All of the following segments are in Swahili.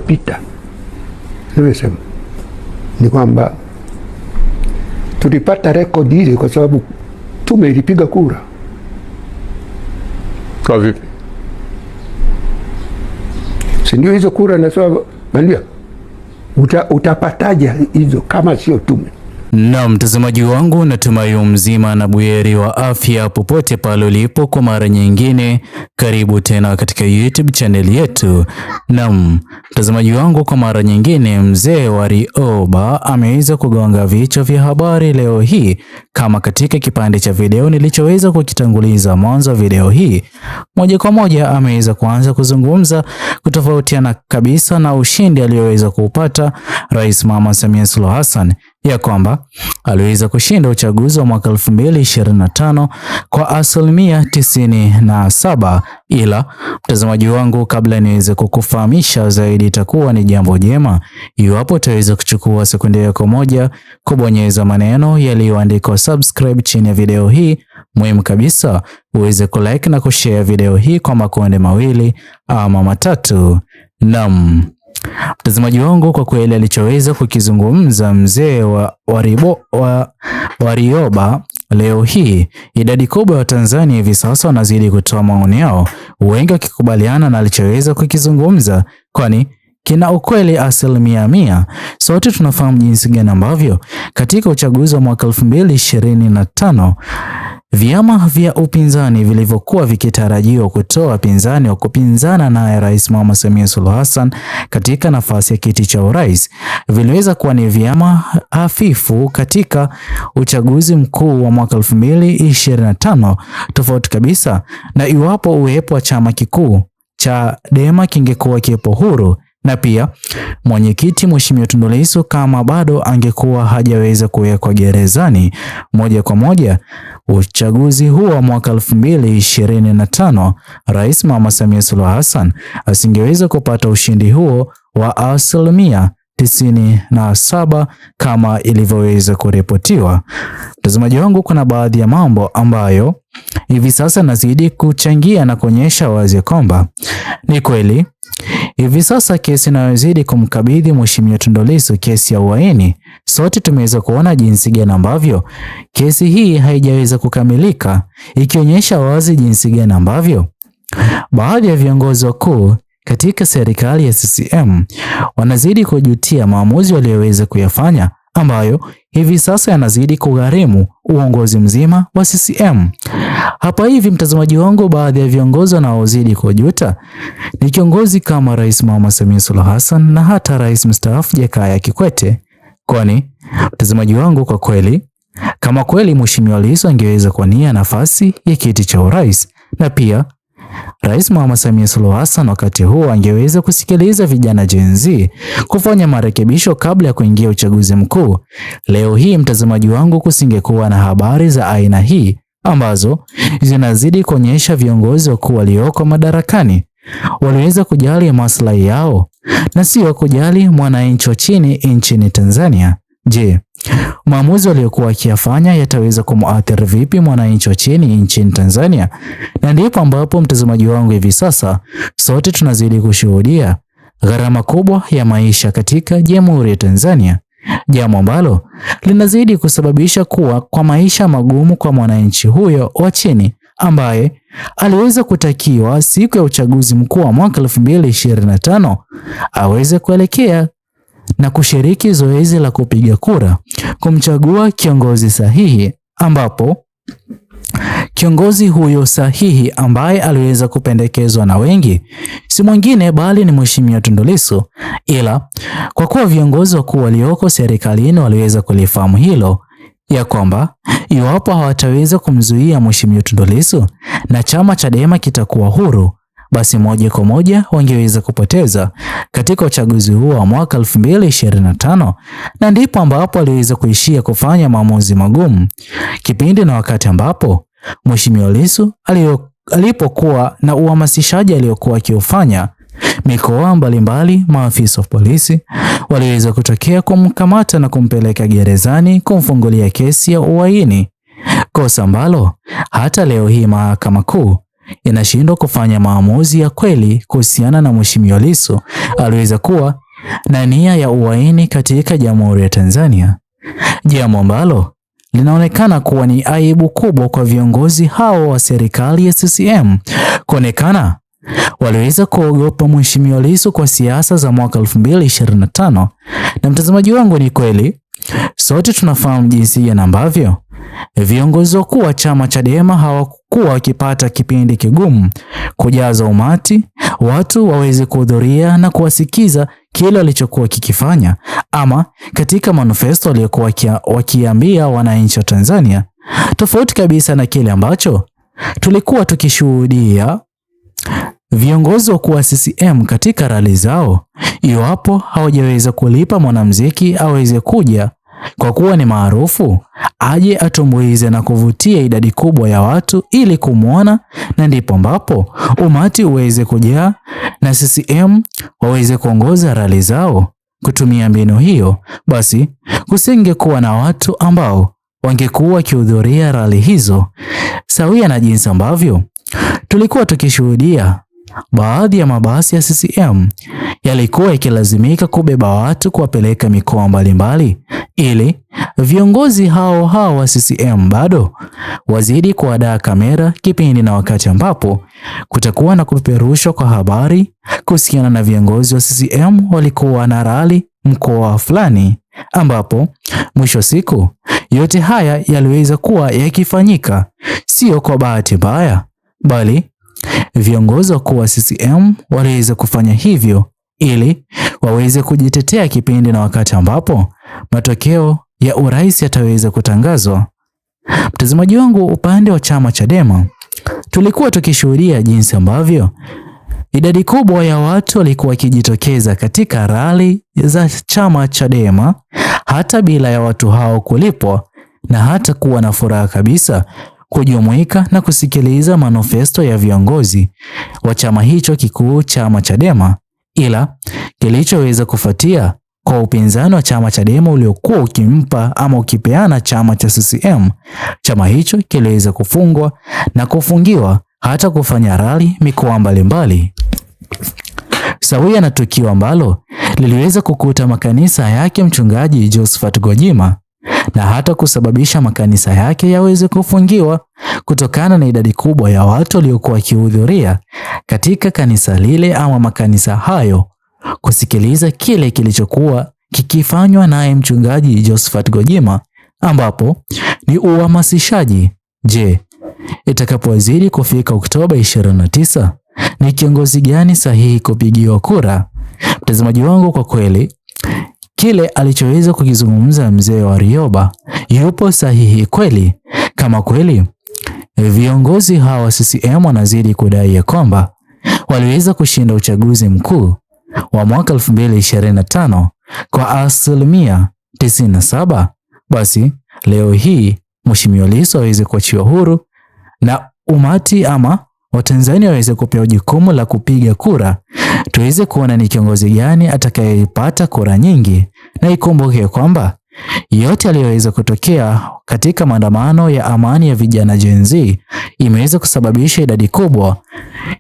iliyopita nimesema ni kwamba tulipata rekodi ile kwa sababu tume ilipiga kura. Kwa vipi? Si ndio hizo kura nasema bandia? Utapataje hizo kama sio tume? Na mtazamaji wangu, natumai mzima na buheri wa afya popote pale ulipo. Kwa mara nyingine, karibu tena katika YouTube channel yetu. Na mtazamaji wangu, kwa mara nyingine, mzee Warioba ameweza kugonga vichwa vya habari leo hii, kama katika kipande cha video nilichoweza kukitanguliza mwanzo wa video hii. Moja kwa moja ameweza kuanza kuzungumza kutofautiana kabisa na ushindi aliyoweza kuupata Rais Mama Samia Suluhu Hassan, ya kwamba aliweza kushinda uchaguzi wa mwaka 2025 kwa asilimia 97. Ila mtazamaji wangu, kabla niweze kukufahamisha zaidi, itakuwa ni jambo jema iwapo utaweza kuchukua sekunde yako moja kubonyeza maneno yaliyoandikwa subscribe chini ya video hii. Muhimu kabisa uweze kulike na kushare video hii kwa makundi mawili ama matatu. Naam, mtazamaji wangu, kwa kweli alichoweza kukizungumza mzee Warioba leo hii, idadi kubwa ya Tanzania hivi sasa wanazidi kutoa maoni yao, wengi wakikubaliana na alichoweza kukizungumza, kwani kina ukweli 100%. Sote tunafahamu jinsi gani ambavyo katika uchaguzi wa mwaka 2025 vyama vya upinzani vilivyokuwa vikitarajiwa kutoa pinzani wa kupinzana naye Rais Mama Samia Suluhu Hassan katika nafasi ya kiti cha urais viliweza kuwa ni vyama hafifu katika uchaguzi mkuu wa mwaka 2025, tofauti kabisa na iwapo uwepo wa chama kikuu cha Chadema kingekuwa kipo huru, na pia mwenyekiti Mheshimiwa Tundu Lissu kama bado angekuwa hajaweza kuwekwa gerezani. Moja kwa moja uchaguzi huo wa mwaka 2025 Rais Mama Samia Suluhu Hassan asingeweza kupata ushindi huo wa asilimia 97 kama ilivyoweza kuripotiwa. Mtazamaji wangu, kuna baadhi ya mambo ambayo hivi sasa nazidi kuchangia na kuonyesha wazi kwamba ni kweli hivi sasa kesi inayozidi kumkabidhi Mheshimiwa Tundu Lissu, kesi ya uhaini, sote tumeweza kuona jinsi gani ambavyo kesi hii haijaweza kukamilika, ikionyesha wazi jinsi gani ambavyo baadhi ya viongozi wakuu katika serikali ya CCM wanazidi kujutia maamuzi waliyoweza kuyafanya, ambayo hivi sasa yanazidi kugharimu uongozi mzima wa CCM. Hapa hivi mtazamaji wangu, baadhi ya viongozi wanaozidi kujuta ni kiongozi kama Rais Mama Samia Suluhu Hassan na hata Rais mstaafu Jakaya Kikwete. Kwani mtazamaji wangu, kwa kweli kama kweli Mheshimiwa Lissu angeweza kuwania nafasi ya kiti cha urais, na pia Rais Mama Samia Suluhu Hassan wakati huo angeweza kusikiliza vijana Gen Z kufanya marekebisho kabla ya kuingia uchaguzi mkuu, leo hii mtazamaji wangu, kusingekuwa na habari za aina hii ambazo zinazidi kuonyesha viongozi wakuu walioko madarakani waliweza kujali maslahi yao na sio kujali mwananchi wa chini nchini Tanzania. Je, maamuzi waliokuwa wakiyafanya yataweza kumuathiri vipi mwananchi wa chini nchini Tanzania? Na ndipo ambapo mtazamaji wangu, hivi sasa sote tunazidi kushuhudia gharama kubwa ya maisha katika Jamhuri ya Tanzania, jambo ambalo linazidi kusababisha kuwa kwa maisha magumu kwa mwananchi huyo wa chini ambaye aliweza kutakiwa siku ya uchaguzi mkuu wa mwaka 2025 aweze kuelekea na kushiriki zoezi la kupiga kura kumchagua kiongozi sahihi, ambapo kiongozi huyo sahihi ambaye aliweza kupendekezwa na wengi si mwingine bali ni Mheshimiwa Tundu Lissu. Ila kwa kuwa viongozi wakuu walioko serikalini waliweza kulifahamu hilo, ya kwamba iwapo hawataweza kumzuia Mheshimiwa Tundu Lissu na chama Chadema kitakuwa huru, basi moja kwa moja wangeweza kupoteza katika uchaguzi huo wa mwaka 2025, na ndipo ambapo aliweza kuishia kufanya maamuzi magumu kipindi na wakati ambapo Mheshimiwa Lissu alipokuwa na uhamasishaji aliokuwa akiufanya mikoa mbalimbali. Maafisa wa polisi waliweza kutokea kumkamata na kumpeleka gerezani kumfungulia kesi ya uhaini, kosa ambalo hata leo hii Mahakama Kuu inashindwa kufanya maamuzi ya kweli kuhusiana na Mheshimiwa Lissu aliweza kuwa na nia ya uhaini katika Jamhuri ya Tanzania, jambo ambalo linaonekana kuwa ni aibu kubwa kwa viongozi hao wa serikali ya CCM kuonekana waliweza kuogopa Mheshimiwa Lissu kwa siasa za mwaka 2025. Na mtazamaji wangu, ni kweli sote tunafahamu jinsi gani ambavyo viongozi wakuu wa chama Chadema hawakuwa wakipata kipindi kigumu kujaza umati, watu waweze kuhudhuria na kuwasikiza kile walichokuwa kikifanya, ama katika manifesto waliokuwa wakiambia wananchi wa Tanzania, tofauti kabisa na kile ambacho tulikuwa tukishuhudia viongozi wakuu wa CCM katika rali zao. Iwapo hawajaweza kulipa mwanamuziki aweze kuja kwa kuwa ni maarufu, aje atumbuize na kuvutia idadi kubwa ya watu ili kumwona, na ndipo ambapo umati uweze kujaa na CCM waweze kuongoza rali zao kutumia mbinu hiyo, basi kusingekuwa na watu ambao wangekuwa wakihudhuria rali hizo, sawia na jinsi ambavyo tulikuwa tukishuhudia baadhi ya mabasi ya CCM yalikuwa yakilazimika kubeba watu kuwapeleka mikoa mbalimbali ili viongozi hao wa CCM bado wazidi kuandaa kamera kipindi na wakati ambapo kutakuwa na kupeperushwa kwa habari kuhusiana na viongozi wa CCM walikuwa na rali mkoa fulani, ambapo mwisho siku yote haya yaliweza kuwa yakifanyika sio kwa bahati mbaya, bali viongozi wakuu wa CCM waliweza kufanya hivyo ili waweze kujitetea kipindi na wakati ambapo matokeo ya urais yataweza kutangazwa. Mtazamaji wangu, upande wa chama Chadema tulikuwa tukishuhudia jinsi ambavyo idadi kubwa ya watu walikuwa wakijitokeza katika rali za chama Chadema hata bila ya watu hao kulipwa, na hata kuwa na furaha kabisa kujumuika na kusikiliza manifesto ya viongozi wa chama hicho kikuu, chama Chadema. Ila kilichoweza kufuatia kwa upinzani wa chama Chadema uliokuwa ukimpa ama ukipeana chama cha CCM, chama hicho kiliweza kufungwa na kufungiwa hata kufanya rali mikoa mbalimbali, sawia na tukio ambalo liliweza kukuta makanisa yake mchungaji Josephat Gwajima na hata kusababisha makanisa yake yaweze kufungiwa kutokana na idadi kubwa ya watu waliokuwa wakihudhuria katika kanisa lile ama makanisa hayo kusikiliza kile kilichokuwa kikifanywa naye mchungaji Josephat Gwajima, ambapo ni uhamasishaji. Je, itakapowazidi kufika Oktoba 29 ni kiongozi gani sahihi kupigiwa kura? Mtazamaji wangu, kwa kweli kile alichoweza kukizungumza mzee wa Rioba yupo sahihi kweli? Kama kweli viongozi hawa CCM wanazidi kudai ya kwamba waliweza kushinda uchaguzi mkuu wa mwaka 2025 kwa asilimia 97, basi leo hii Mheshimiwa Lissu aweze kuachiwa huru na umati ama Watanzania waweze kupewa jukumu la kupiga kura, tuweze kuona ni kiongozi gani atakayepata kura nyingi. Na ikumbuke kwamba yote aliyoweza kutokea katika maandamano ya amani ya vijana Gen Z imeweza kusababisha idadi kubwa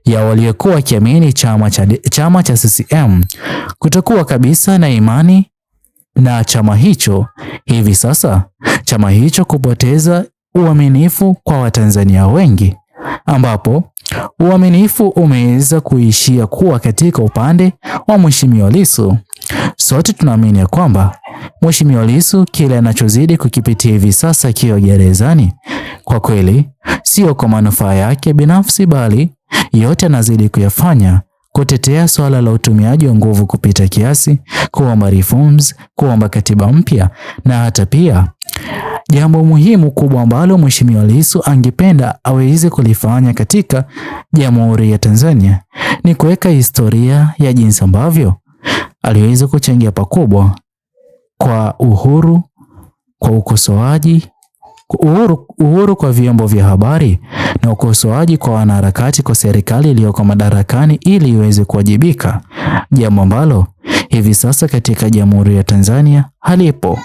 ya waliokuwa wakiamini chama cha CCM kutokuwa kabisa na imani na chama hicho. Hivi sasa chama hicho kupoteza uaminifu kwa Watanzania wengi, ambapo uaminifu umeweza kuishia kuwa katika upande wa Mheshimiwa Lissu. Sote tunaamini ya kwamba Mheshimiwa Lissu kile anachozidi kukipitia hivi sasa akiwa gerezani, kwa kweli sio kwa manufaa yake binafsi, bali yote anazidi kuyafanya kutetea swala la utumiaji wa nguvu kupita kiasi, kuomba reforms, kuomba katiba mpya, na hata pia jambo muhimu kubwa ambalo Mheshimiwa Lissu angependa aweze kulifanya katika Jamhuri ya Tanzania ni kuweka historia ya jinsi ambavyo aliweza kuchangia pakubwa kwa uhuru, kwa ukosoaji, uhuru kwa vyombo vya habari na ukosoaji kwa wanaharakati kwa serikali iliyoko madarakani ili iweze kuwajibika, jambo ambalo hivi sasa katika Jamhuri ya Tanzania halipo.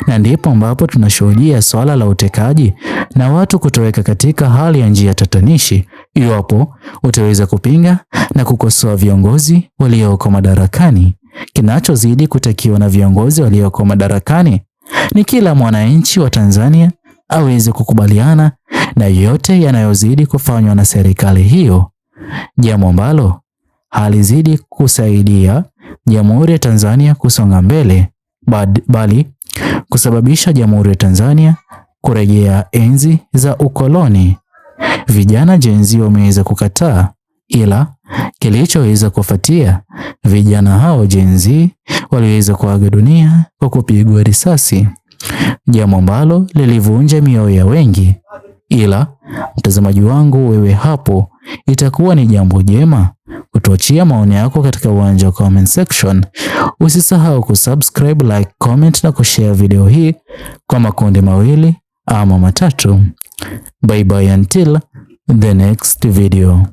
Na ndipo ambapo tunashuhudia swala la utekaji na watu kutoweka katika hali ya njia tatanishi Iwapo utaweza kupinga na kukosoa viongozi walioko madarakani, kinachozidi kutakiwa na viongozi walioko madarakani ni kila mwananchi wa Tanzania aweze kukubaliana na yote yanayozidi kufanywa na serikali hiyo, jambo ambalo halizidi kusaidia Jamhuri ya Tanzania kusonga mbele, bali kusababisha Jamhuri ya Tanzania kurejea enzi za ukoloni. Vijana Gen Z wameweza kukataa, ila kilichoweza kufuatia, vijana hao Gen Z waliweza kuaga dunia kwa kupigwa risasi, jambo ambalo lilivunja mioyo ya wengi. Ila mtazamaji wangu, wewe hapo, itakuwa ni jambo jema kutuachia maoni yako katika uwanja wa comment section. Usisahau kusubscribe, like, comment na kushare video hii kwa makundi mawili ama matatu. Bye bye until the next video.